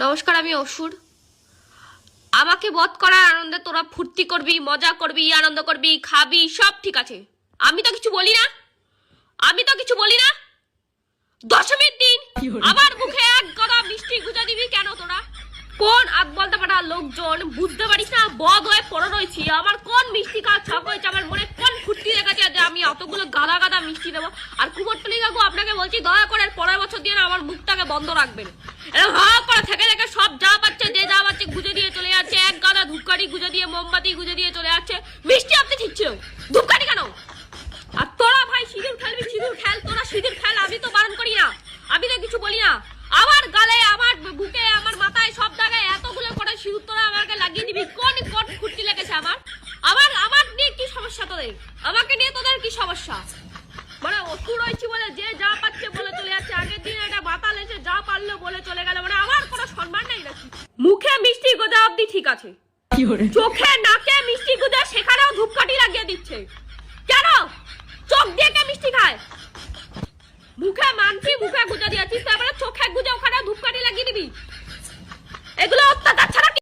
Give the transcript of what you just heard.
নমস্কার, আমি অসুর। আমাকে বধ করার আনন্দে তোরা ফুর্তি করবি, মজা করবি, আনন্দ করবি, খাবি, সব ঠিক আছে। আমি তো কিছু বলি না, আমি তো কিছু বলি না। দশমীর দিন আমার মুখে এক গদা মিষ্টি গুজা দিবি কেন তোরা? কোন আগ বলতে পারা লোকজন বুঝতে পারিস না? বধ হয়ে পড়ে রয়েছি, আমার কোন মিষ্টি খাওয়ার ছক হয়েছে, আমার মনে কোন ফুর্তি লেগেছে যে আমি অতগুলো গাদা গাদা মিষ্টি দেবো? আর কুমোরটুলি কাকু, আপনাকে বলছি দয়া করে পরের বছর দিয়ে না আমার মুখটাকে বন্ধ রাখবেন। এরকম হা করে থেকে থেকে সব যা পাচ্ছে, যে যা পাচ্ছে গুজে দিয়ে চলে যাচ্ছে। এক গাদা ধূপকাঠি গুজে দিয়ে, মোমবাতি গুজে দিয়ে চলে যাচ্ছে। মিষ্টি আপনি ঠিক ছিল, ধূপকাঠি কেন? আর তোরা ভাই সিঁদুর খেলবি, সিঁদুর খেল, তোরা সিঁদুর খেল, আমি তো বারণ করি না, আমি তো কিছু বলি না। আমার গালে, আমার বুকে, আমার মাথায়, সব জায়গায় এতগুলো করে সিঁদুর তোরা আমাকে লাগিয়ে দিবি। কোন কোন ফুর্তি লেগেছে আমার? আমার আমার নিয়ে কি সমস্যা তোদের? আমাকে নিয়ে তোদের কি সমস্যা? মানে অসুর হয়েছি বলে যে যা পাচ্ছে বলে চলে যাচ্ছে। আগের দিন একটা মাতাল এসে যা পারলো বলে চলে গেল, মানে আমার কোনো সম্মান নাই নাকি? মুখে মিষ্টি গোজা অব্দি ঠিক আছে, চোখে নাকে মিষ্টি গোজা সেখানেও ধূপকাঠি লাগিয়ে দিচ্ছে কেন? চোখ দিয়ে কে মিষ্টি খায়? মুখে মানছি, মুখে গুজা দিয়েছিস, তারপরে